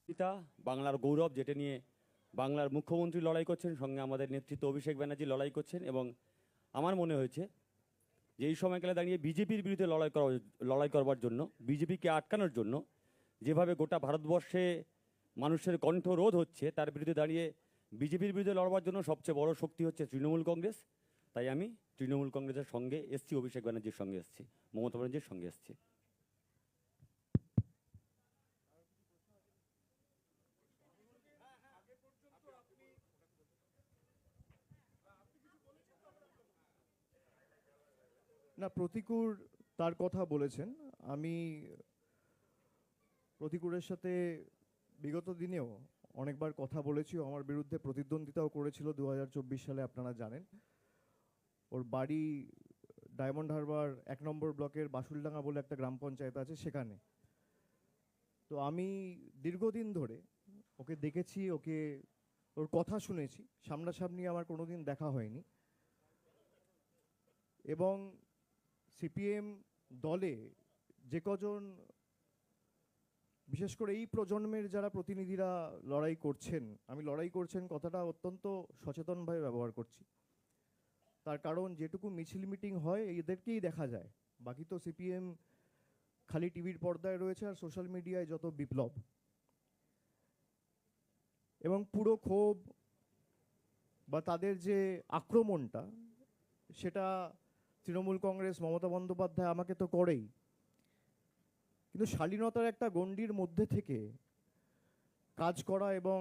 পিতা বাংলার গৌরব, যেটা নিয়ে বাংলার মুখ্যমন্ত্রী লড়াই করছেন, সঙ্গে আমাদের নেতৃত্ব অভিষেক ব্যানার্জি লড়াই করছেন। এবং আমার মনে হয়েছে যে এই সময়কালে দাঁড়িয়ে বিজেপির বিরুদ্ধে লড়াই করবার জন্য, বিজেপিকে আটকানোর জন্য যেভাবে গোটা ভারতবর্ষে মানুষের কণ্ঠরোধ হচ্ছে, তার বিরুদ্ধে দাঁড়িয়ে বিজেপির বিরুদ্ধে লড়বার জন্য সবচেয়ে বড় শক্তি হচ্ছে তৃণমূল কংগ্রেস। তাই আমি তৃণমূল কংগ্রেসের সঙ্গে এসছি, অভিষেক ব্যানার্জির সঙ্গে এসছি, মমতা ব্যানার্জির সঙ্গে এসছি। না, প্রতিকূর তার কথা বলেছেন। আমি প্রতিকূরের সাথে বিগত দিনেও অনেকবার কথা বলেছি। আমার বিরুদ্ধে প্রতিদ্বন্দ্বিতাও করেছিল 2024 সালে, আপনারা জানেন। ওর বাড়ি ডায়মন্ড হারবার 1 নম্বর ব্লকের বাসুলডাঙ্গা বলে একটা গ্রাম পঞ্চায়েত আছে, সেখানে। তো আমি দীর্ঘদিন ধরে ওকে দেখেছি, ওর কথা শুনেছি। সামনাসামনি আমার কোনোদিন দেখা হয়নি। এবং সিপিএম দলে যে কজন, বিশেষ করে এই প্রজন্মের যারা প্রতিনিধিরা লড়াই করছেন, আমি লড়াই করছেন কথাটা অত্যন্ত সচেতনভাবে ব্যবহার করছি। তার কারণ যেটুকু মিছিল মিটিং হয় এদেরকেই দেখা যায়, বাকি তো সিপিএম খালি টিভির পর্দায় রয়েছে আর সোশ্যাল মিডিয়ায় যত বিপ্লব। এবং পুরো ক্ষোভ বা তাদের যে আক্রমণটা, সেটা তৃণমূল কংগ্রেস, মমতা বন্দ্যোপাধ্যায় আমাকে তো করেই, কিন্তু শালীনতার একটা গণ্ডির মধ্যে থেকে কাজ করা এবং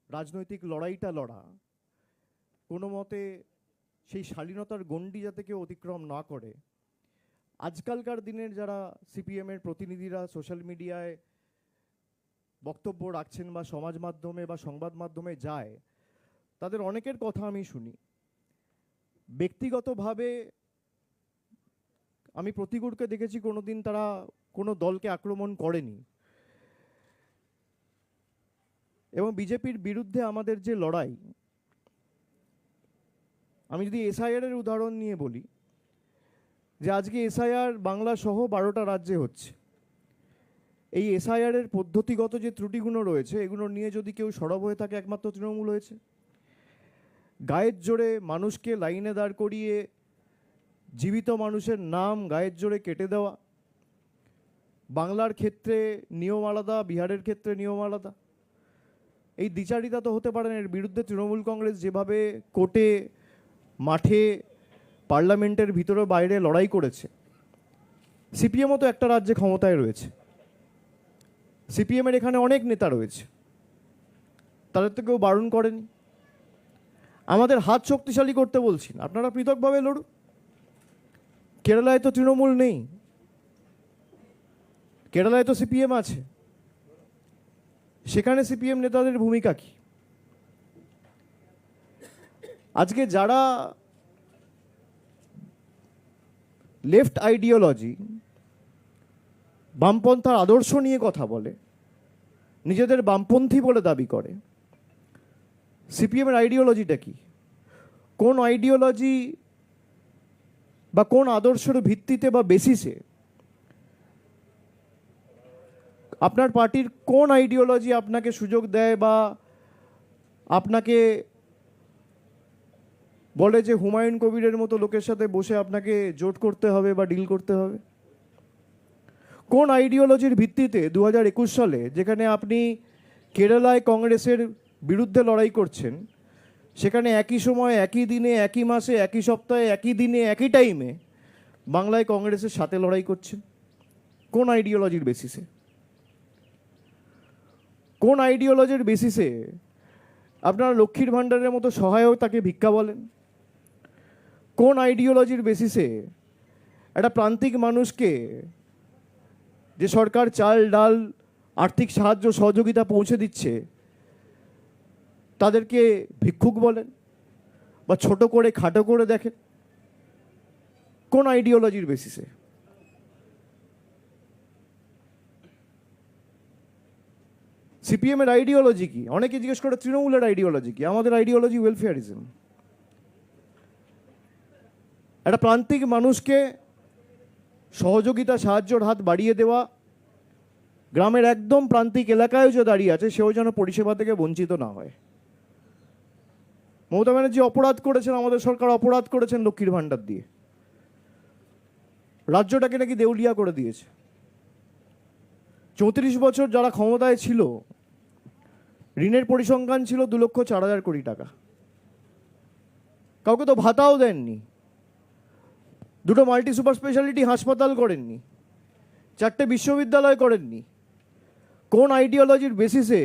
রাজনৈতিক লড়াইটা লড়া, কোনো মতে সেই শালীনতার গণ্ডি যাতে কেউ অতিক্রম না করে। আজকালকার দিনের যারা সিপিএমের প্রতিনিধিরা সোশ্যাল মিডিয়ায় বক্তব্য রাখছেন বা সমাজ মাধ্যমে বা সংবাদ মাধ্যমে যায়, তাদের অনেকের কথা আমি শুনি। ব্যক্তিগতভাবে আমি প্রতিকূলকে দেখেছি কোনোদিন তারা কোনো দলকে আক্রমণ করেনি। এবং বিজেপির বিরুদ্ধে আমাদের যে লড়াই, আমি যদি এসআইআর এর উদাহরণ নিয়ে বলি, যে আজকে এসআইআর বাংলা সহ 12টা রাজ্যে হচ্ছে। এই এসআইআর এর পদ্ধতিগত যে ত্রুটিগুলো রয়েছে, এগুলো নিয়ে যদি কেউ সরব হয়ে থাকে, একমাত্র তৃণমূল হয়েছে। গায়ের জোরে মানুষকে লাইনে দাঁড় করিয়ে জীবিত মানুষের নাম গায়ের জোরে কেটে দেওয়া। বাংলার ক্ষেত্রে নিয়ম আলাদা, বিহারের ক্ষেত্রে নিয়ম আলাদা। এই দ্বিচারিতা তো হতে পারে না। এর বিরুদ্ধে তৃণমূল কংগ্রেস যেভাবে কোর্টে, মাঠে, পার্লামেন্টের ভিতরে বাইরে লড়াই করেছে, সিপিএমও তো একটা রাজ্যে ক্ষমতায় রয়েছে। সিপিএমের এখানে অনেক নেতা রয়েছে, তাদের তো কেউ বারণ করেনি। আমাদের হাত শক্তিশালী করতে বলছি না, আপনারা পৃথকভাবে লড়ুন। কেরালায় তো তৃণমূল নেই, কেরালায় তো সিপিএম আছে। সেখানে সিপিএম নেতাদের ভূমিকা কি? আজকে যারা লেফট আইডিওলজি, বামপন্থার আদর্শ নিয়ে কথা বলে, নিজেদের বামপন্থী বলে দাবি করে, সিপিএমের আইডিওলজিটা কি? কোন আইডিওলজি বা কোন আদর্শের ভিত্তিতে বা বেসিসে আপনার পার্টির কোন আইডিওলজি আপনাকে সুযোগ দেয় বা আপনাকে বলে যে হুমায়ুন কবিরের মতো লোকের সাথে বসে আপনাকে জোট করতে হবে বা ডিল করতে হবে? কোন আইডিওলজির ভিত্তিতে 2021 সালে, যেখানে আপনি কেরালায় কংগ্রেসের বিরুদ্ধে লড়াই করছেন, সেখানে একই সময়, একই দিনে, একই মাসে, একই সপ্তাহে, একই দিনে, একই টাইমে বাংলায় কংগ্রেসের সাথে লড়াই করছেন? কোন আইডিওলজির বেসিসে? কোন আইডিওলজির বেসিসে আপনারা লক্ষ্মীর ভাণ্ডারের মতো সহায়তাকে ভিক্ষা বলেন? কোন আইডিওলজির বেসিসে একটা প্রান্তিক মানুষকে, যে সরকার চাল, ডাল, আর্থিক সাহায্য সহযোগিতা পৌঁছে দিচ্ছে, তাদেরকে ভিক্ষুক বলেন বা ছোট করে খাটো করে দেখেন? কোন আইডিওলজির বেসিসে? সিপিএমের আইডিওলজি কি? অনেকে জিজ্ঞেস করে তৃণমূলের আইডিওলজি কি? আমাদের আইডিওলজি ওয়েলফেয়ারিজম। একটা প্রান্তিক মানুষকে সহযোগিতা, সাহায্যের হাত বাড়িয়ে দেওয়া, গ্রামের একদম প্রান্তিক এলাকায় যে দাঁড়িয়ে আছে সেও যেন পরিষেবা থেকে বঞ্চিত না হয়। মমতা ব্যানার্জি অপরাধ করেছেন, আমাদের সরকার অপরাধ করেছেন লক্ষ্মীর ভাণ্ডার দিয়ে, রাজ্যটাকে নাকি দেউলিয়া করে দিয়েছে। 34 বছর যারা ক্ষমতায় ছিল, ঋণের পরিসংখ্যান ছিল 2,04,000 কোটি টাকা। কাউকে তো ভাতাও দেননি, দুটো মাল্টি সুপার স্পেশালিটি হাসপাতাল করেননি, 4টে বিশ্ববিদ্যালয় করেননি। কোন আইডিওলজির বেসিসে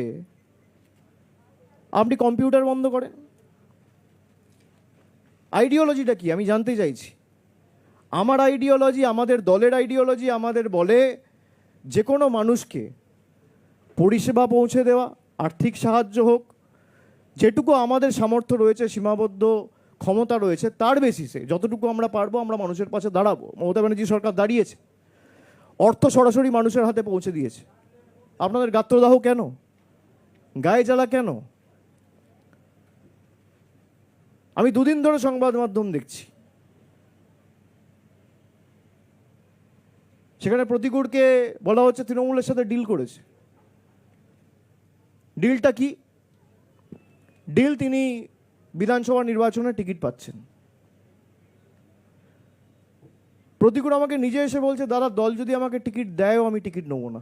আপনি কম্পিউটার বন্ধ করেন? আইডিওলজিটা কি আমি জানতে চাইছি। আমার আইডিওলজি, আমাদের দলের আইডিওলজি আমাদের বলে যে কোনো মানুষকে পরিষেবা পৌঁছে দেওয়া, আর্থিক সাহায্য হোক, যেটুকু আমাদের সামর্থ্য রয়েছে, সীমাবদ্ধ ক্ষমতা রয়েছে, তার বেসিসে যতটুকু আমরা পারবো আমরা মানুষের পাশে দাঁড়াবো। মমতা ব্যানার্জি সরকার দাঁড়িয়েছে, অর্থ সরাসরি মানুষের হাতে পৌঁছে দিয়েছে। আপনাদের গাত্রদাহ কেন, গায়ে জ্বালা কেন? আমি দুদিন ধরে সংবাদ মাধ্যম দেখছি, সেখানে প্রতিকূলকে বলা হচ্ছে তৃণমূলের সাথে ডিল করেছে। ডিলটা কি? ডিল, তিনি বিধানসভা নির্বাচনে টিকিট পাচ্ছেন। প্রতিকূল আমাকে নিজে এসে বলছে, দাদা দল যদি আমাকে টিকিট দেয়ও আমি টিকিট নেবো না।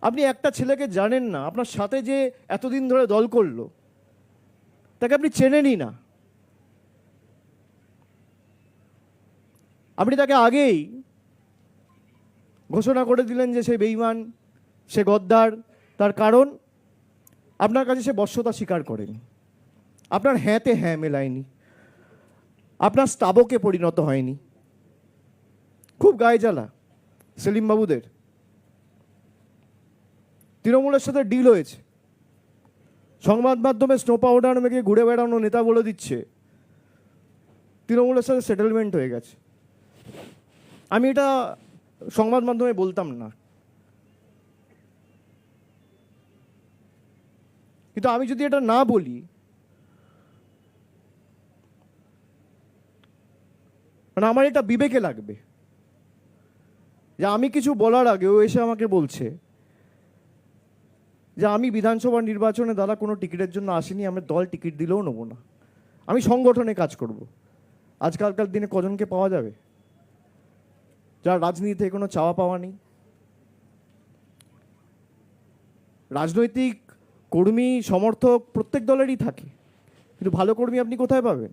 আপনি একটা ছেলেকে জানেন না, আপনার সাথে যে এতদিন ধরে দল করলো তাকে আপনি চেনেনই না। আপনি তাকে আগেই ঘোষণা করে দিলেন যে সে বেঈমান, সে গদ্দার। তার কারণ আপনার কাছে সে বশ্যতা স্বীকার করেনি, আপনার হ্যাঁতে হ্যাঁ মেলায়নি, আপনার স্তাবকে পরিণত হয়নি। খুব গায়ে জ্বালা সেলিম বাবুদের। তৃণমূলের সাথে ডিল হয়েছে, সংবাদ মাধ্যমে স্নো পাউডার মেখে ঘুরে বেড়ানো নেতা বলে দিচ্ছে তৃণমূলের সাথে সেটেলমেন্ট হয়ে গেছে। আমি এটা সংবাদ মাধ্যমে বলতাম না, কিন্তু আমি যদি এটা না বলি, মানে আমার এটা বিবেকে লাগবে যে আমি কিছু বলার আগে ও এসে আমাকে বলছে যে আমি বিধানসভা নির্বাচনে দাদা কোনো টিকিটের জন্য আসিনি, আমি দল টিকিট দিলেও নেবো না, আমি সংগঠনে কাজ করব। আজকালকার দিনে কজনকে পাওয়া যাবে যার রাজনীতিতে কোনো চাওয়া পাওয়া নেই? রাজনৈতিক কর্মী সমর্থক প্রত্যেক দলেরই থাকে, কিন্তু ভালো কর্মী আপনি কোথায় পাবেন?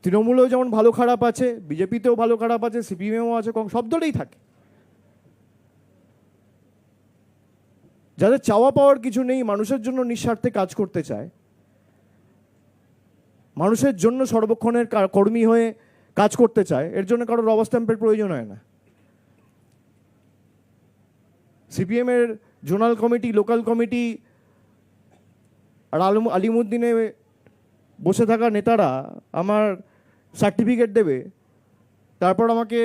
তৃণমূলেও যেমন ভালো খারাপ আছে, বিজেপিতেও ভালো খারাপ আছে, সিপিএমও আছে, সব দলেই থাকে। যাদের চাওয়া পাওয়ার কিছু নেই, মানুষের জন্য নিঃস্বার্থে কাজ করতে চায়, মানুষের জন্য সর্বক্ষণের কর্মী হয়ে কাজ করতে চায়, এর জন্য কারোর রবার স্ট্যাম্পের প্রয়োজন হয় না। সিপিএমের জোনাল কমিটি, লোকাল কমিটি আর আলিমুদ্দিনে বসে থাকা নেতারা আমার সার্টিফিকেট দেবে, তারপর আমাকে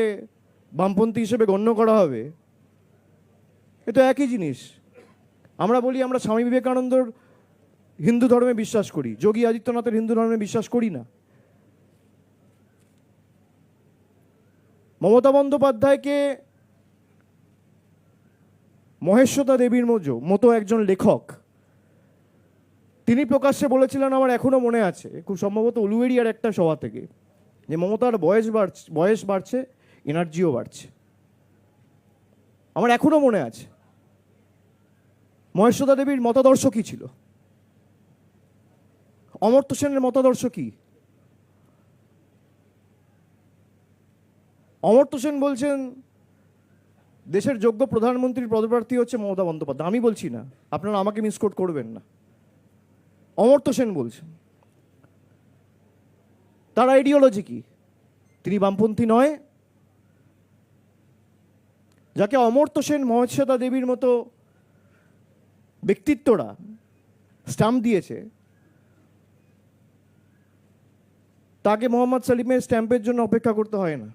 বামপন্থী হিসেবে গণ্য করা হবে। এ তো একই জিনিস। আমরা বলি আমরা স্বামী বিবেকানন্দর হিন্দু ধর্মে বিশ্বাস করি, যোগী আদিত্যনাথের হিন্দু ধর্মে বিশ্বাস করি না। মমতা বন্দ্যোপাধ্যায়কে মহেশ্বতা দেবীর মতো একজন লেখক, তিনি প্রকাশ্যে বলেছিলেন, আমার এখনো মনে আছে, খুব সম্ভবত উলুবেড়িয়ার একটা সভা থেকে, যে মমতার বয়স বাড়ছে, এনার্জিও বাড়ছে। আমার এখনো মনে আছে। মহেশ্বতা দেবীর মতাদর্শ কি ছিল? অমর্ত্য সেনের মতাদর্শ কি? অমর্ত্য সেন বলছেন দেশের যোগ্য প্রধানমন্ত্রীর পদপ্রার্থী হচ্ছে মমতা বন্দ্যোপাধ্যায়। আমি বলছি না, আপনারা আমাকে মিসকোট করবেন না। অমর্ত্য সেন বলছেন। তার আইডিওলজি কি? তিনি বামপন্থী নয়? যাকে অমর্ত্য সেন, মহেশ্বতা দেবীর মতো ব্যক্তিত্বরা স্ট্যাম্প দিয়েছে, তাকে মোহাম্মদ সেলিমের স্ট্যাম্পের জন্য অপেক্ষা করতে হয় না।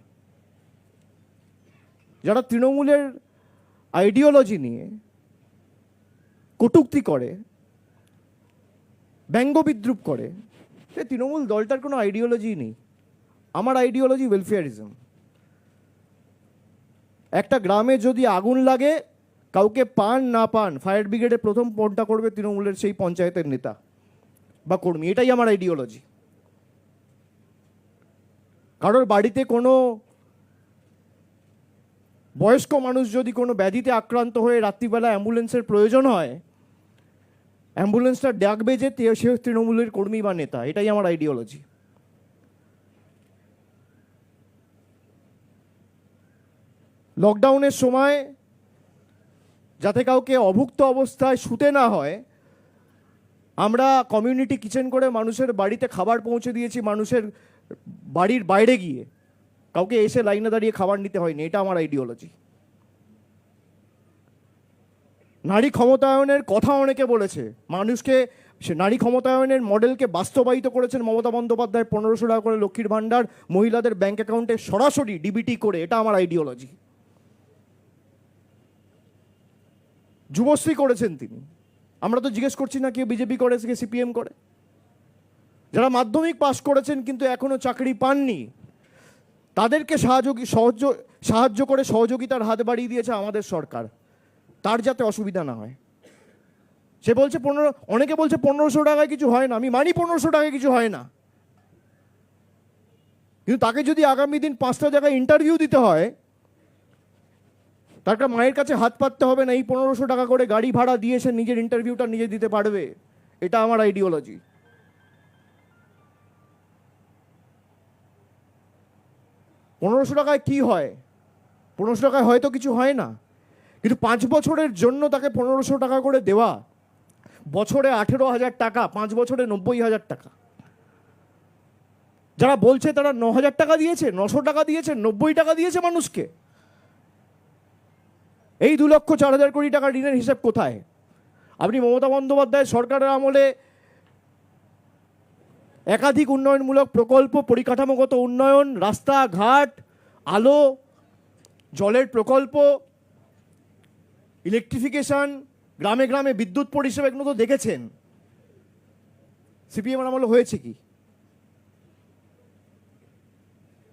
যারা তৃণমূলের আইডিওলজি নিয়ে কটূক্তি করে, ব্যঙ্গ বিদ্রুপ করে, তৃণমূল দলটার কোনো আইডিওলজি নেই। আমার আইডিওলজি ওয়েলফেয়ারিজম। একটা গ্রামে যদি আগুন লাগে, কাউকে পান না পান, ফায়ার ব্রিগেডে প্রথম ফোনটা করবে তৃণমূলের সেই পঞ্চায়েতের নেতা বা কর্মী। এটাই আমার আইডিওলজি। কারোর বাড়িতে কোনো বয়স্ক মানুষ যদি কোনো ব্যাধিতে আক্রান্ত হয়ে রাত্রিবেলা অ্যাম্বুলেন্সের প্রয়োজন হয়, অ্যাম্বুলেন্সটা ডাকবে যে সে তৃণমূলের কর্মী বা নেতা। এটাই আমার আইডিওলজি। লকডাউনের সময় যাতে কাউকে অভুক্ত অবস্থায় শুতে না হয়, আমরা কমিউনিটি কিচেন করে মানুষের বাড়িতে খাবার পৌঁছে দিয়েছি, মানুষের বাড়ির বাইরে গিয়ে কাউকে এসে লাইনে দাঁড়িয়ে খাবার নিতে হয়নি। এটা আমার আইডিওলজি। নারী ক্ষমতায়নের কথা অনেকে বলেছে, মানুষকে সে নারী ক্ষমতায়নের মডেলকে বাস্তবায়িত করেছেন মমতা বন্দ্যোপাধ্যায়। 1500 টাকা করে লক্ষ্মীর ভাণ্ডার মহিলাদের ব্যাংক অ্যাকাউন্টে সরাসরি ডিবিটি করে। এটা আমার আইডিওলজি। যুবশ্রী করেছেন তিনি। আমরা তো জিজ্ঞেস করছি না কে বিজেপি করে, কে সিপিএম করে। যারা মাধ্যমিক পাশ করেছেন কিন্তু এখনো চাকরি পাননি, তাদেরকে সাহায্য করে সহযোগিতার হাত বাড়িয়ে দিয়েছে আমাদের সরকার, তার যাতে অসুবিধা না হয়। সে বলছে অনেকে বলছে 1500 টাকায় কিছু হয় না। আমি মানি 1500 টাকায় কিছু হয় না, কিন্তু তাকে যদি আগামী দিন 5টা জায়গায় ইন্টারভিউ দিতে হয়, তার মায়ের কাছে হাত পাততে হবে না। এই 1500 টাকা করে গাড়ি ভাড়া দিয়ে সে নিজের ইন্টারভিউটা নিজে দিতে পারবে। এটা আমার আইডিওলজি। পনেরোশো টাকায় কি হয়? 1500 টাকায় হয়তো কিছু হয় না, কিন্তু 5 বছরের জন্য তাকে 1500 টাকা করে দেওয়া, বছরে 18,000 টাকা, 5 বছরে 90,000 টাকা। যারা বলছে তারা 9,000 টাকা দিয়েছে, 900 টাকা দিয়েছে, 90 টাকা দিয়েছে মানুষকে। এই 2,04,000 কোটি টাকা ঋণের হিসাব কোথায়? আপনি মমতা বন্দ্যোপাধ্যায় সরকারের আমলে একাধিক উন্নয়নমূলক প্রকল্প, পরিকাঠামোগত উন্নয়ন, রাস্তাঘাট, আলো, জলের প্রকল্প, ইলেকট্রিফিকেশন, গ্রামে গ্রামে বিদ্যুৎ পরিষেবা, এগুলো তো দেখেছেন। সিপিএম আমলে হয়েছে কি?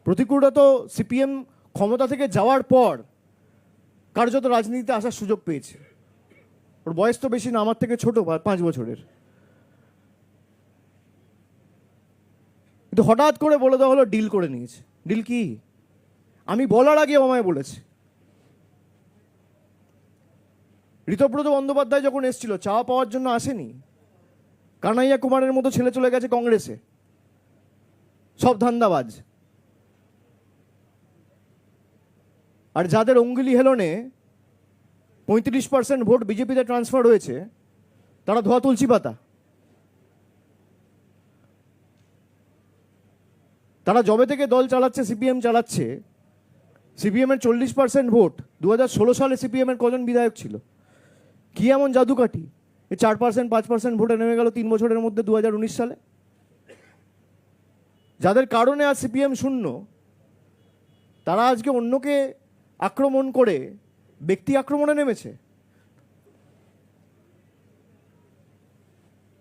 প্রতিকূলতা তো সিপিএম ক্ষমতা থেকে যাওয়ার পর কার্যত রাজনীতিতে আসার সুযোগ পেয়েছে। ওর বয়স তো বেশি না, আমার থেকে ছোট, 5 বছরের। কিন্তু হঠাৎ করে বলে দেওয়া হলো ডিল করে নিয়েছে। ডিল কি? আমি বলার আগে আমায় বলেছে। ঋতব্রত বন্দ্যোপাধ্যায় যখন এসেছিল, চাওয়া পাওয়ার জন্য আসেনি। কানাইয়া কুমারের মতো ছেলে চলে গেছে কংগ্রেসে, সব ধান্দাবাজ। আর যাদের অঙ্গুলি হেলনে 35% ভোট বিজেপিতে ট্রান্সফার হয়েছে, তারা ধোয়া তুলসী পাতা। তারা জবে থেকে দল চালাচ্ছে, সিপিএম চালাচ্ছে, সিপিএমের 40% ভোট। 2016 সালে সিপিএমের কজন বিধায়ক ছিল? কি এমন জাদুকাঠি? 4%, 5% ভোটে নেমে গেল 3 বছরের মধ্যে 2019 সালে। যাদের কারণে আজ সিপিএম শূন্য, তারা আজকে অন্যকে আক্রমণ করে ব্যক্তি আক্রমণে নেমেছে।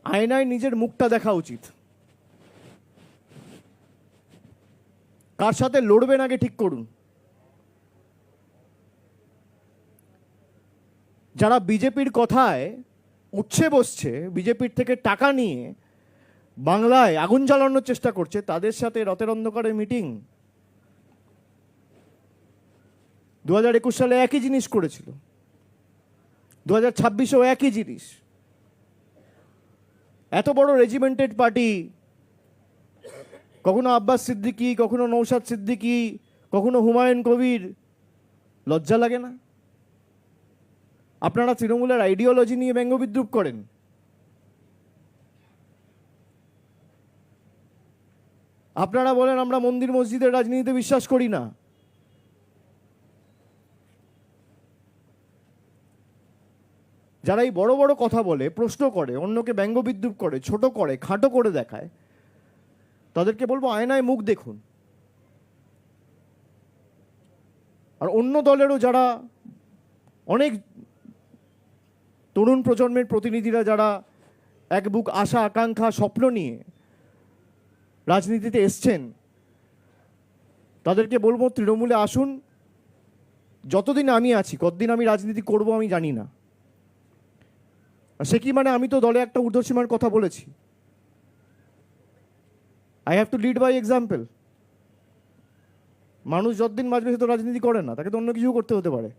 আয়নায় নিজের মুখটা দেখা উচিত। কার সাথে লড়বেন আগে ঠিক করুন। যারা বিজেপির কথায় উঠছে বসছে, বিজেপির থেকে টাকা নিয়ে বাংলায় আগুন জ্বালানোর চেষ্টা করছে, তাদের সাথে রথের অন্ধকারে মিটিং। 2021 সালে একই জিনিস করেছিল, 2026-এও একই জিনিস। এত বড় রেজিমেন্টেড পার্টি, কখনো আব্বাস সিদ্দিকী, কখনো নৌশাদ সিদ্দিকী, কখনো হুমায়ুন কবির, লজ্জা লাগে না? আপনারা তৃণমূলের আইডিওলজি নিয়ে ব্যঙ্গবিদ্রুপ করেন। আপনারা বলেন আমরা মন্দির মসজিদের রাজনীতিতে বিশ্বাস করি না। যারা এই বড় বড় কথা বলে, প্রশ্ন করে, অন্যকে ব্যঙ্গবিদ্রুপ করে, ছোট করে, খাটো করে দেখায়, তাদেরকে বলবো আয়নায় মুখ দেখুন। আর অন্য দলেরও যারা অনেক তরুণ প্রজন্মের প্রতিনিধিরা যারা এক বুক আশা, আকাঙ্ক্ষা, স্বপ্ন নিয়ে রাজনীতিতে এসছেন, তাদেরকে বলবো তৃণমূলে আসুন, যতদিন আমি আছি কতদিন আমি রাজনীতি করব আমি জানি না। আর সে কি মানে আমি তো দলে একটা ঊর্ধ্বসীমার কথা বলেছি। I have to lead by example. মানুষ যতদিন বাঁচবে সে তো রাজনীতি করে না, তাকে তো অন্য কিছু করতে হতে পারে।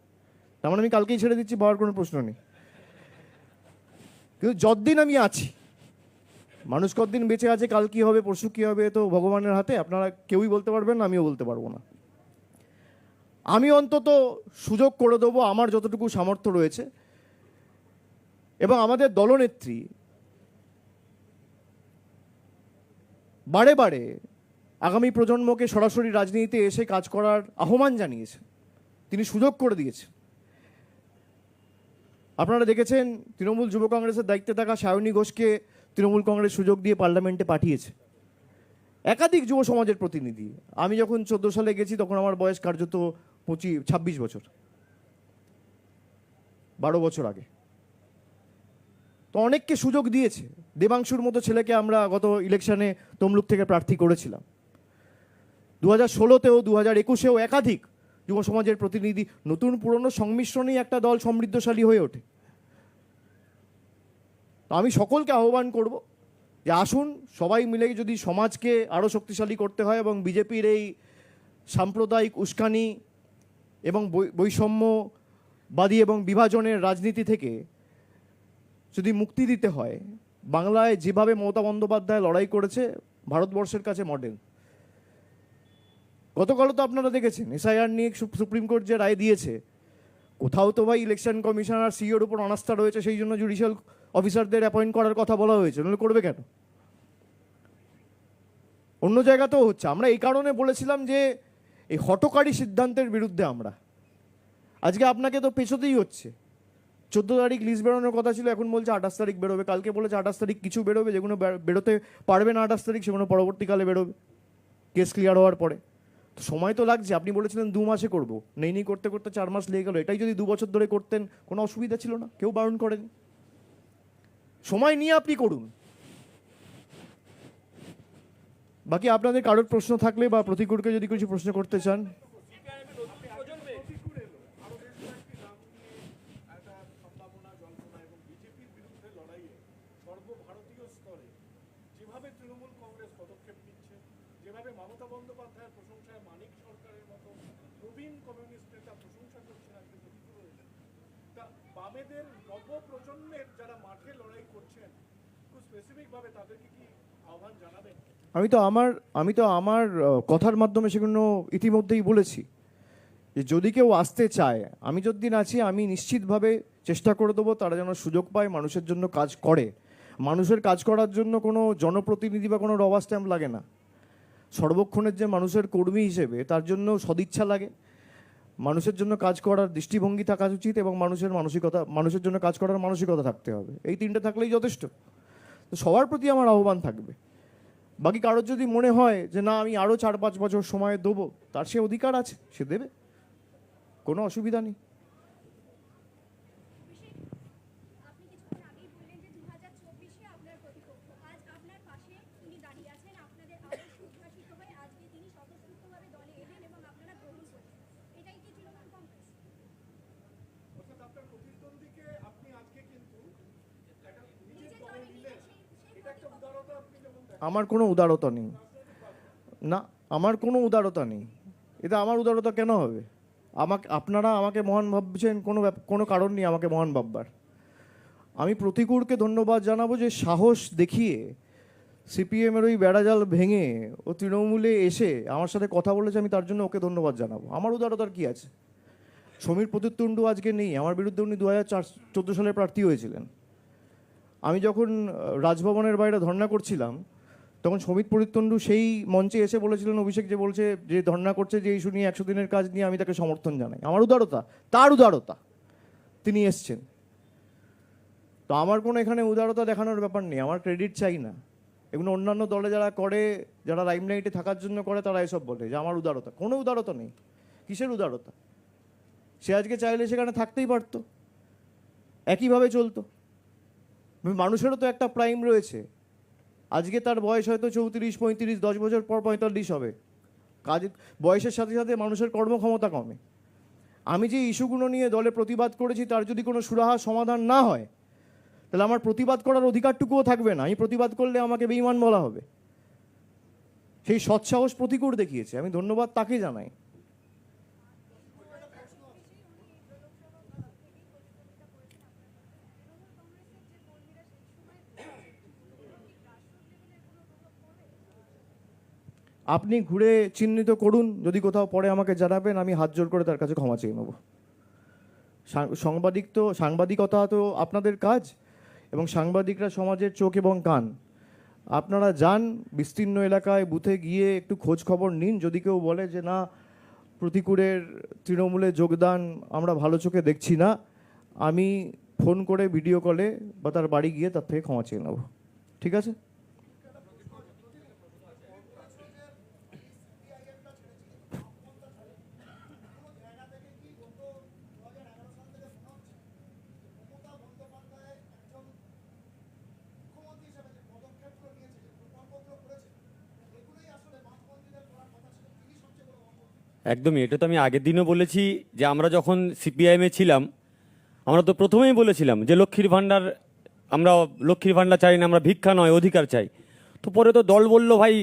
তার মানে আমি কালকেই ছেড়ে দিচ্ছি, পাওয়ার কোনো প্রশ্ন নেই। কিন্তু যতদিন আমি আছি, মানুষ কতদিন বেঁচে আছে, কাল কি হবে পরশু কি হবে তো ভগবানের হাতে, আপনারা কেউই বলতে পারবেন না, আমিও বলতে পারবো না। আমি অন্তত সুযোগ করে দেবো আমার যতটুকু সামর্থ্য রয়েছে, এবং আমাদের দলনেত্রী বারে বারে আগামী প্রজন্মকে সরাসরি রাজনীতিতে এসে কাজ করার আহ্বান জানিয়েছে, তিনি সুযোগ করে দিয়েছেন। আপনারা দেখেছেন তৃণমূল যুব কংগ্রেসের দায়িত্বে থাকা সায়নী ঘোষকে তৃণমূল কংগ্রেস সুযোগ দিয়ে পার্লামেন্টে পাঠিয়েছে, একাধিক যুব সমাজের প্রতিনিধি। আমি যখন 14 সালে গেছি তখন আমার বয়স কার্যত 26 বছর, 12 বছর আগে। তো অনেককে সুযোগ দিয়েছে। দেবাংশুর মতো ছেলেকে আমরা গত ইলেকশনে তমলুক থেকে প্রার্থী করেছিলাম। 2016-তেও 2021-এও একাধিক যুব সমাজের প্রতিনিধি, নতুন পুরনো সংমিশ্রণেই একটা দল সমৃদ্ধশালী হয়ে ওঠে। তো আমি সকলকে আহ্বান করব যে আসুন সবাই মিলে যদি সমাজকে আরও শক্তিশালী করতে হয় এবং বিজেপির এই সাম্প্রদায়িক উস্কানি এবং বৈষম্যবাদী এবং বিভাজনের রাজনীতি থেকে যদি মুক্তি দিতে হয়, বাংলায় যেভাবে মমতা বন্দ্যোপাধ্যায় লড়াই করেছে ভারতবর্ষের কাছে মডেল। গতকালও তো আপনারা দেখেছেন এসআইআর নিয়ে সুপ্রিম কোর্ট যে রায় দিয়েছে, কোথাও তো ভাই ইলেকশন কমিশনার সিইওর উপর অনাস্থা রয়েছে, সেই জন্য জুডিশিয়াল অফিসারদের অ্যাপয়েন্ট করার কথা বলা হয়েছে, নাহলে করবে কেন? অন্য জায়গাতেও হচ্ছে। আমরা এই কারণে বলেছিলাম যে এই হঠকারী সিদ্ধান্তের বিরুদ্ধে আমরা। আজকে আপনাকে তো পেছোতেই হচ্ছে। 14 তারিখ লিস্ট বেরোনোর কথা ছিল, এখন বলছে 28 তারিখ বেরোবে, কালকে বলেছে 28 তারিখ কিছু বেরোবে, যেগুলো বেরোতে পারবে না 28 তারিখ সেগুলো পরবর্তীকালে বেরোবে কেস ক্লিয়ার হওয়ার পরে। তো সময় তো লাগছে। আপনি বলেছিলেন 2 মাসে করবো, নেই করতে করতে 4 মাস লেগে গেল। এটাই যদি 2 বছর ধরে করতেন কোনো অসুবিধা ছিল না, কেউ বারণ করেনি। সময় নিয়ে আপনি করুন। বাকি আপনাদের কারোর প্রশ্ন থাকলে বা প্রতিকূলকে যদি কিছু প্রশ্ন করতে চান। সর্বভারতীয় স্তরে যেভাবে তৃণমূল কংগ্রেস পদক্ষেপ নিচ্ছে, যেভাবে মমতা বন্দ্যোপাধ্যায়ের প্রশংসায় মানিক সরকারের মতো প্রবীণ কমিউনিস্ট নেতা প্রশংসা করছেন আজকে প্রতিকূল হয়েছে, তা বামেদের নবপ্রজন্মের যারা মাঠে লড়াই করছেন খুব স্পেসিফিকভাবে তাদেরকে কি আহ্বান জানাবেন? আমি তো আমার কথার মাধ্যমে সেগুলো ইতিমধ্যেই বলেছি যে যদি কেউ আসতে চায়, আমি যতদিন আছি আমি নিশ্চিতভাবে চেষ্টা করে দেবো তারা যেন সুযোগ পায়, মানুষের জন্য কাজ করে। মানুষের কাজ করার জন্য কোনো জনপ্রতিনিধি বা কোনো রবার স্ট্যাম্প লাগে না। সর্বক্ষণের যে মানুষের কর্মী হিসেবে তার জন্য সদিচ্ছা লাগে, মানুষের জন্য কাজ করার দৃষ্টিভঙ্গি থাকা উচিত এবং মানুষের জন্য কাজ করার মানসিকতা থাকতে হবে। এই 3টে থাকলেই যথেষ্ট। তো সবার প্রতি আমার আহ্বান থাকবে। বাকি কারোর যদি মনে হয় যে না আমি আরও 4-5 বছর সময় দেবো, তার সে অধিকার আছে, সে দেবে, কোনো অসুবিধা নেই। আপনি কিছুক্ষণ আগেই বললেন যে 2024-এ আপনার প্রতিপক্ষ আজ আপনার পাশে তিনি দাঁড়িয়ে আছেন, আপনাদের আদর্শ উদ্ভাসিত হয়ে আজকে তিনি স্বতঃস্ফূর্তভাবে দলে এলেন এবং আপনারা গ্রহণ করছেন। এটাই কি তৃণমূল কংগ্রেস? অর্থাৎ আপনার প্রতিদ্বন্দ্বীকে আপনি আজকে কিন্তু একটা নিজের নিজের দলে দলে নিলেন, নিলেন, এটা একটা উদারতা আপনি যেমন আমার কোনো উদারতা নেই, না আমার কোনো উদারতা নেই। এটা আমার উদারতা কেন হবে? আপনারা আমাকে মহান ভাবছেন, কোনো কারণ নেই আমাকে মহান ভাববার। আমি প্রতিকূলকে ধন্যবাদ জানাবো যে সাহস দেখিয়ে সিপিএমের ওই বেড়াজাল ভেঙে ও তৃণমূলে এসে আমার সাথে কথা বলেছে, আমি তার জন্য ওকে ধন্যবাদ জানাবো। আমার উদারতার কি আছে? সমীর প্রতিতুণ্ডু আজকে নেই, আমার বিরুদ্ধে উনি 2014 সালে প্রার্থী হয়েছিলেন। আমি যখন রাজভবনের বাইরে ধর্ণা করছিলাম তখন সমীর প্রতিতুণ্ডু সেই মঞ্চে এসে বলেছিলেন অভিষেক যে বলছে যে ধর্ণা করছে যে ইস্যু নিয়ে 100 দিনের কাজ নিয়ে আমি তাকে সমর্থন জানাই। আমার উদারতা, তার উদারতা, তিনি এসছেন। তো আমার কোনো এখানে উদারতা দেখানোর ব্যাপার নেই, আমার ক্রেডিট চাই না। এগুলো অন্যান্য দলে যারা করে, যারা লাইমলাইটে থাকার জন্য করে, তারা এসব বলে যে আমার উদারতা। কোনো উদারতা নেই। কিসের উদারতা? সে আজকে চাইলে সেখানে থাকতেই পারতো, একইভাবে চলতো। মানুষেরও তো একটা প্রাইম রয়েছে। আজকে তার বয়স হয়তো 34-35, 10 বছর পর 45 হবে। কাজ বয়সের সাথে সাথে মানুষের কর্মক্ষমতা কমে। আমি যে ইস্যুগুলো নিয়ে দলে প্রতিবাদ করেছি তার যদি কোনো সুরাহা সমাধান না হয়, তাহলে আমার প্রতিবাদ করার অধিকারটুকুও থাকবে না। আমি প্রতিবাদ করলে আমাকে বেঈমান বলা হবে। সেই সৎসাহস প্রতিকূর দেখিয়েছে, আমি ধন্যবাদ তাকে জানাই। আপনি ঘুরে চিহ্নিত করুন, যদি কোথাও পড়ে আমাকে জানাবেন, আমি হাত জোর করে তার কাছে ক্ষমা চেয়ে নেব। সাংবাদিকতা তো আপনাদের কাজ, এবং সাংবাদিকরা সমাজের চোখ এবং কান। আপনারা যান বিস্তীর্ণ এলাকায়, বুথে গিয়ে একটু খোঁজ খবর নিন। যদি কেউ বলে যে না, প্রতিকূলের তৃণমূলে যোগদান আমরা ভালো চোখে দেখছি না, আমি ফোন করে ভিডিও কলে বা তার বাড়ি গিয়ে তার থেকে ক্ষমা চেয়ে নেব। ঠিক আছে? একদমই, এটা তো আমি আগের দিনও বলেছি যে আমরা যখন সিপিআইএমে ছিলাম, আমরা তো প্রথমেই বলেছিলাম যে লক্ষ্মীর ভাণ্ডার, আমরা লক্ষ্মীর ভাণ্ডার চাই না, আমরা ভিক্ষা নয় অধিকার চাই। তো পরে তো দল বলল ভাই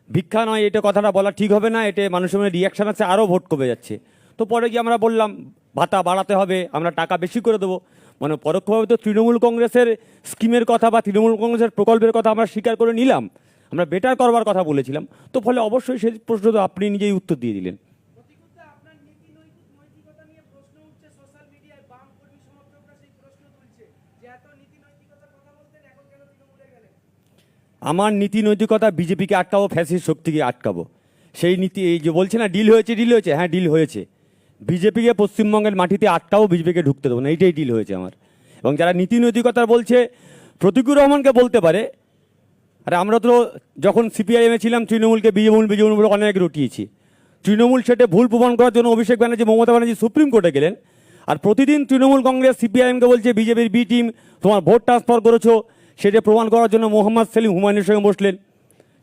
ভিক্ষা নয়, এটা কথাটা বলা ঠিক হবে না, এটা মানুষের মধ্যে রিয়াকশান আছে, আরও ভোট কমে যাচ্ছে। তো পরে গিয়ে আমরা বললাম ভাতা বাড়াতে হবে, আমরা টাকা বেশি করে দেবো। মানে পরোক্ষভাবে তো তৃণমূল কংগ্রেসের স্কিমের কথা বা তৃণমূল কংগ্রেসের প্রকল্পের কথা আমরা স্বীকার করে নিলাম, আমরা বেটার করবার কথা বলেছিলাম। তো ফলে অবশ্যই সেই প্রশ্ন তো আপনি নিজেই উত্তর দিয়ে দিলেন। আপনার নীতি নৈতিকতা নিয়ে প্রশ্ন উঠছে সোশ্যাল মিডিয়ায়, বাম কর্মী সমর্থকরা সেই প্রশ্ন তুলছে যে এত নীতি নৈতিকতার কথা বলতেন, এখন কেন তৃণমূলে গেলেন? আমার নীতি নৈতিকতা বিজেপিকে আটকাবো, ফ্যাসিস্ট শক্তিকে আটকাবো, সেই নীতি। এই যে বলছে না ডিল হয়েছে, হ্যাঁ ডিল হয়েছে। বিজেপিকে পশ্চিমবঙ্গের মাটিতে আটকাবো, বিজেপিকে ঢুকতে দেবো না, এইটাই ডিল হয়েছে আমার। এবং যারা নীতি নৈতিকতা বলছে, প্রতিকুর রহমানকে বলতে পারে, আরে আমরা তো যখন সিপিআইএমে ছিলাম তৃণমূলকে বিজেপি বলে অনেক রটিয়েছি। তৃণমূল সেটা ভুল প্রমাণ করার জন্য অভিষেক ব্যানার্জি, মমতা ব্যানার্জি সুপ্রিম কোর্টে গেলেন। আর প্রতিদিন তৃণমূল কংগ্রেস সিপিআইএমকে বলছে বিজেপির বি টিম তোমার ভোট ট্রান্সফার করেছো, সেটা প্রমাণ করার জন্য মোহাম্মদ সেলিম হুমায়ুনের সঙ্গে বসলেন।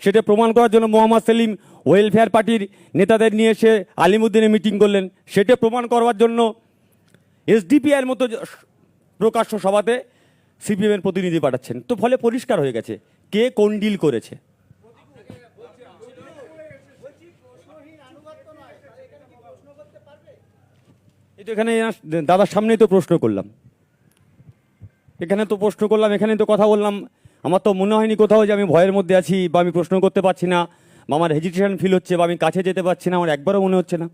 সেটা প্রমাণ করার জন্য মোহাম্মদ সেলিম ওয়েলফেয়ার পার্টির নেতাদের নিয়ে এসে আলিমুদ্দিনে মিটিং করলেন। সেটা প্রমাণ করবার জন্য এসডিপিআইয়ের মতো প্রকাশ্য সভাতে সিপিএমের প্রতিনিধি পাঠাচ্ছেন। তো ফলে পরিষ্কার হয়ে গেছে কে কোন ডিল করেছে। এই তো এখানে দাদার সামনেই তো প্রশ্ন করলাম, এখানে তো প্রশ্ন করলাম, এখানে তো কথা বললাম। আমার তো মনে হয়নি কোথাও যে আমি ভয়ের মধ্যে আছি বা আমি প্রশ্ন করতে পারছি না বা আমার হেজিটেশন ফিল হচ্ছে বা আমি কাছে যেতে পারছি না, আমার একবারও মনে হচ্ছে না।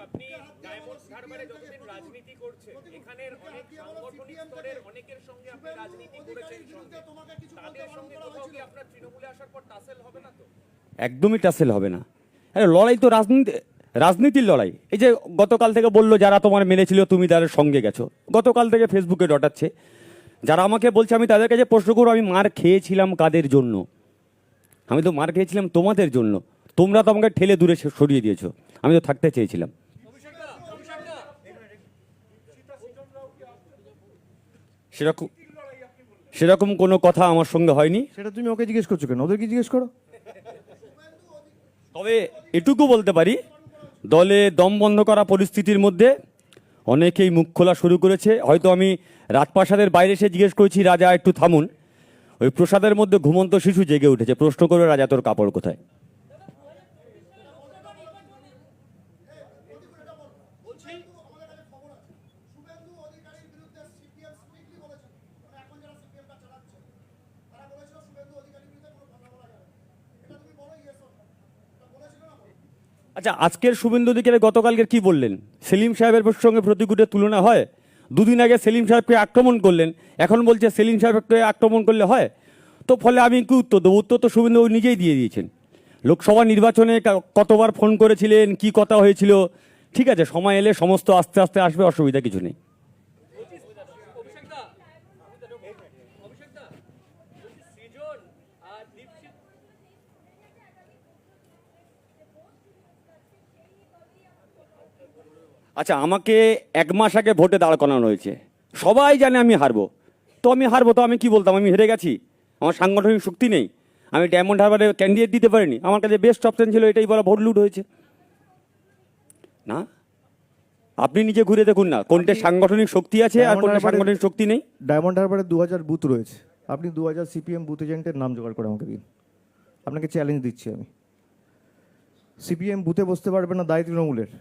আপনি ডায়মন্ড হারবারে যতদিন রাজনীতি করছেন, এখানের অনেক সাংগঠনিক স্তরের অনেকের সঙ্গে আপনি রাজনীতি করেছেন, তাদের সঙ্গে কোথাও কি আপনার তৃণমূলে আসার পর টাসেল হবে না তো? একদমই টাসেল হবে না। আরে লড়াই তো রাজনীতির লড়াই। এই যে গতকাল থেকে বললো যারা তোমার মেরেছিল তুমি তাদের সঙ্গে গেছো, গতকাল থেকে ফেসবুকে ডটাচ্ছে। যারা আমাকে বলছে আমি তাদের কাছে প্রশ্ন করবো, আমি মার খেয়েছিলাম কাদের জন্য? আমি তো মার খেয়েছিলাম তোমাদের জন্য। তোমরা তো আমাকে ঠেলে দূরে সরিয়ে দিয়েছো, আমি তো থাকতে চেয়েছিলাম। সেরকম কোনো কথা আমার সঙ্গে হয়নি। সেটা তুমি ওকে জিজ্ঞেস করছো কেন? ওদেরকে জিজ্ঞেস করো। তবে এটুকু বলতে পারি, দলে দম বন্ধ করা পরিস্থিতির মধ্যে অনেকেই মুখ খোলা শুরু করেছে। হয়তো আমি রাজপ্রাসাদের বাইরে এসে জিজ্ঞেস করেছি রাজা একটু থামুন, ওই প্রসাদের মধ্যে ঘুমন্ত শিশু জেগে উঠেছে, প্রশ্ন করবে রাজা তোর কাপড় কোথায়। আচ্ছা, আজকের শুভেন্দু অধিকারী গতকালকে কি বললেন? সেলিম সাহেবের সঙ্গে প্রতিকূলের তুলনা হয়? দুদিন আগে সেলিম সাহেবকে আক্রমণ করলেন, এখন বলছে সেলিম সাহেবকে আক্রমণ করলে হয়? তো ফলে আমি কি উত্তর দেবো? উত্তর তো শুভেন্দু নিজেই দিয়ে দিয়েছেন। লোকসভা নির্বাচনে কতবার ফোন করেছিলেন, কি কথা হয়েছিল, ঠিক আছে, সময় এলে সমস্ত আস্তে আস্তে আসবে, অসুবিধা কিছু নেই। আচ্ছা, আমাকে 1 মাস আগে ভোটে দাঁড় করানো হয়েছে, সবাই জানে আমি হারবো। তো আমি হারবো, তো আমি কি বলতাম আমি হেরে গেছি? আমার সাংগঠনিক শক্তি নেই, আমি ডায়মন্ড হারবারে ক্যান্ডিডেট দিতে পারিনি? আমার কাছে বেস্ট অপশন ছিল এটাই বলা, ভোট লুট হয়েছে না। আপনি নিজে ঘুরে দেখুন না কোনটা সাংগঠনিক শক্তি আছে আর কোনটা সাংগঠনিক শক্তি নেই। ডায়মন্ড হারবারে 2000 বুথ রয়েছে, আপনি 2000 সিপিএম বুথ এজেন্টের নাম জোগাড় করে আমাকে দিন, আপনাকে চ্যালেঞ্জ দিচ্ছি আমি। সিপিএম বুথে বসতে পারবে না, দায় তৃণমূলের।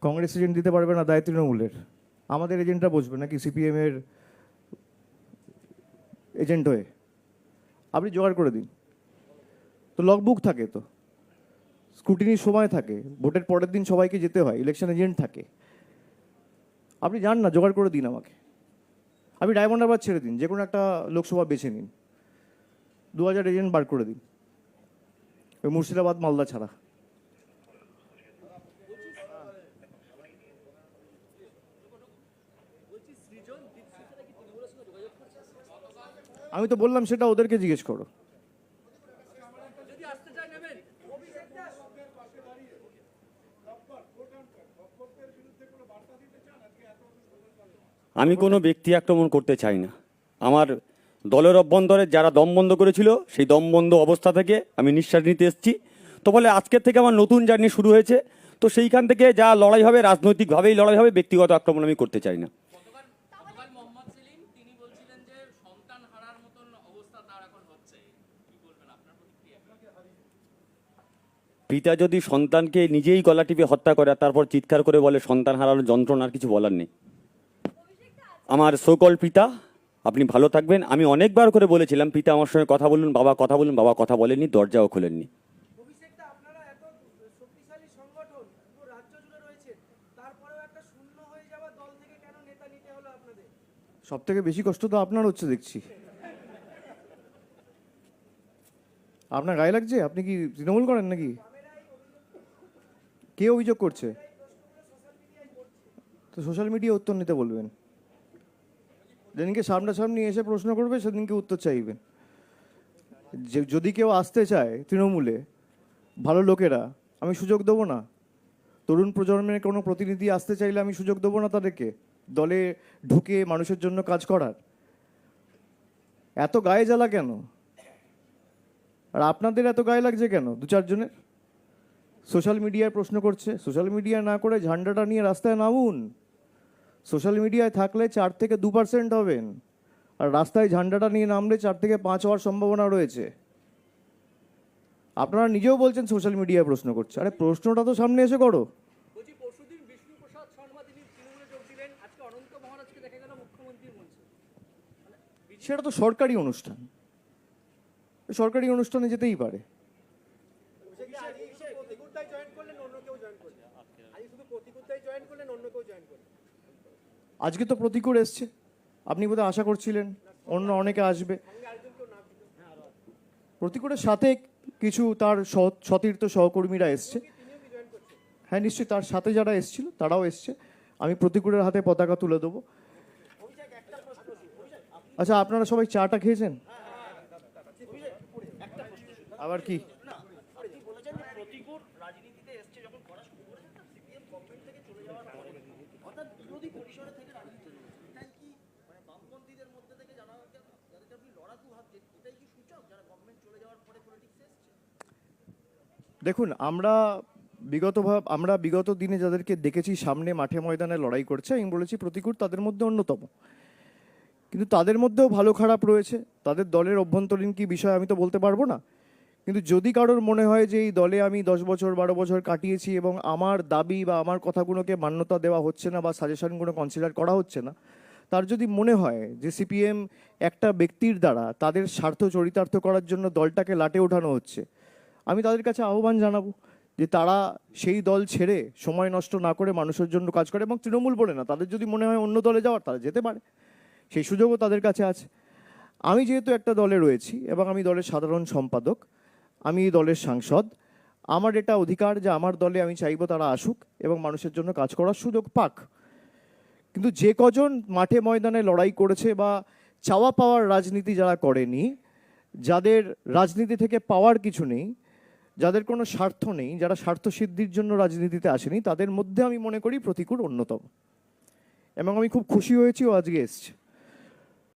কংগ্রেস এজেন্ট দিতে পারবে না, দায় তৃণমূলের। আমাদের এজেন্টরা বসবে নাকি সিপিএমের এজেন্ট হয়ে? আপনি জোগাড় করে দিন। তো লগবুক থাকে, তো স্ক্রুটিনির সময় থাকে, ভোটের পরের দিন সবাইকে যেতে হয়, ইলেকশন এজেন্ট থাকে। আপনি যান না, জোগাড় করে দিন আমাকে। আপনি ডায়মন্ড হারবার ছেড়ে দিন, যে কোনো একটা লোকসভা বেছে নিন, 2000 এজেন্ট বার করে দিন, ওই মুর্শিদাবাদ মালদা ছাড়া। আমি তো বললাম সেটা ওদেরকে জিজ্ঞেস করো। আমি কোনো ব্যক্তি আক্রমণ করতে চাই না। আমার দলের অভ্যন্তরে যারা দম বন্ধ করেছিল সেই দম বন্ধ অবস্থা থেকে আমি নিঃশ্বাস নিতে এসেছি। তো বলে আজকের থেকে আমার নতুন জার্নি শুরু হয়েছে। তো সেইখান থেকে যা লড়াই হবে রাজনৈতিকভাবেই লড়াই হবে, ব্যক্তিগত আক্রমণ আমি করতে চাই না। গতকাল মোহাম্মদ সেলিম তিনি বলছিলেন যে সন্তান হারার মতন অবস্থা তার এখন হচ্ছে, কি বলবেন আপনার প্রতিক্রিয়া? পিতা যদি সন্তানকে নিজেই গলা টিপে হত্যা করে আর তারপর চিৎকার করে বলে সন্তান হারানোর যন্ত্রণার কিছু বলার নেই। আমার সোকল পিতা, আপনি ভালো থাকবেন। আমি অনেকবার করে বলেছিলাম পিতা আমার সঙ্গে কথা বলুন, বাবা কথা বলুন, বাবা কথা বলেননি, দরজাও খোলেননি। অভিষেকটা আপনারা এত শক্তিশালী সংগঠন পুরো রাজ্য জুড়ে রয়েছে, তারপরেও একটা শূন্য হয়ে যাওয়া দল থেকে কেন নেতা নিতে হলো আপনাদের? সব থেকে বেশি কষ্ট তো আপনার হচ্ছে দেখছি। আপনার গায়ে লাগছে? আপনি কি তৃণমূল করেন নাকি? কে অভিযোগ করছে? তো সোশ্যাল মিডিয়া উত্তর নিতে বলবেন। যেদিনকে সামনাসামনি এসে প্রশ্ন করবে সেদিনকে উত্তর চাইবেন। যদি কেউ আসতে চায় তৃণমূলে, ভালো লোকেরা, আমি সুযোগ দেবো না? তরুণ প্রজন্মের কোনো প্রতিনিধি আসতে চাইলে আমি সুযোগ দেবো না তাদেরকে দলে ঢুকে মানুষের জন্য কাজ করার? এত গায়ে জ্বালা কেন? আর আপনাদের এত গায়ে লাগছে কেন 2-4 জনের? সোশ্যাল মিডিয়ায় প্রশ্ন করছে, সোশ্যাল মিডিয়া না করে ঝান্ডাটা নিয়ে রাস্তায় নামুন। সোশ্যাল মিডিয়ায় থাকলে 4 থেকে 2% হবেন, আর রাস্তায় ঝান্ডাটা নিয়ে নামলে 4 থেকে 5 হওয়ার সম্ভাবনা রয়েছে। আপনারা নিজেও বলছেন সোশ্যাল মিডিয়ায় প্রশ্ন করছে, আরে প্রশ্নটা তো সামনে এসে করো। বলছি পরশুদিন বিষ্ণুপ্রসাদ শর্মা তিনি তৃণমূলে যোগ দিলেন, আজকে অনন্ত মহারাজকে দেখা গেল মুখ্যমন্ত্রীর মঞ্চে। সেটা তো সরকারি অনুষ্ঠান, সরকারি অনুষ্ঠানে যেতেই পারে। আজকে তো প্রতিকূল এসছে, আপনি বোধহয় আশা করছিলেন অন্য অনেকে আসবে। প্রতিকূলের সাথে কিছু তার সতীর্থ সহকর্মীরা এসছে। হ্যাঁ নিশ্চয়ই, তার সাথে যারা এসছিল তারাও এসছে। আমি প্রতিকূলের হাতে পতাকা তুলে দেবো। আচ্ছা, আপনারা সবাই চাটা খেয়েছেন? আবার কি? দেখুন, আমরা বিগত দিনে যাদেরকে দেখেছি সামনে মাঠে ময়দানে লড়াই করছে, আমি বলেছি প্রতিকূল তাদের মধ্যে অন্যতম। কিন্তু তাদের মধ্যেও ভালো খারাপ রয়েছে, তাদের দলের অভ্যন্তরীণ কি বিষয় আমি তো বলতে পারবো না। কিন্তু যদি কারোর মনে হয় যে এই দলে আমি 10 বছর 12 বছর কাটিয়েছি এবং আমার দাবি বা আমার কথাগুলোকে মান্যতা দেওয়া হচ্ছে না বা সাজেশনগুলো কনসিডার করা হচ্ছে না, তার যদি মনে হয় যে সিপিএম একটা ব্যক্তির দ্বারা তাদের স্বার্থ চরিতার্থ করার জন্য দলটাকে লাটে ওঠানো হচ্ছে, আমি তাদের কাছে আহ্বান জানাবো যে তারা সেই দল ছেড়ে সময় নষ্ট না করে মানুষের জন্য কাজ করে। এবং তৃণমূল বলে না, তাদের যদি মনে হয় অন্য দলে যাওয়ার, তারা যেতে পারে, সেই সুযোগও তাদের কাছে আছে। আমি যেহেতু একটা দলে রয়েছি এবং আমি দলের সাধারণ সম্পাদক, আমি এই দলের সাংসদ, আমার এটা অধিকার যে আমার দলে আমি চাইবো তারা আসুক এবং মানুষের জন্য কাজ করার সুযোগ পাক। কিন্তু যে কজন মাঠে ময়দানে লড়াই করেছে বা চাওয়া পাওয়ার রাজনীতি যারা করেনি, যাদের রাজনীতি থেকে পাওয়ার কিছু নেই, যাদের কোনো স্বার্থ নেই, যারা স্বার্থ সিদ্ধির জন্য রাজনীতিতে আসেনি, তাদের মধ্যে আমি মনে করি প্রতিকূল অন্যতম। এবং আমি খুব খুশি হয়েছি ও আজকে এসছে।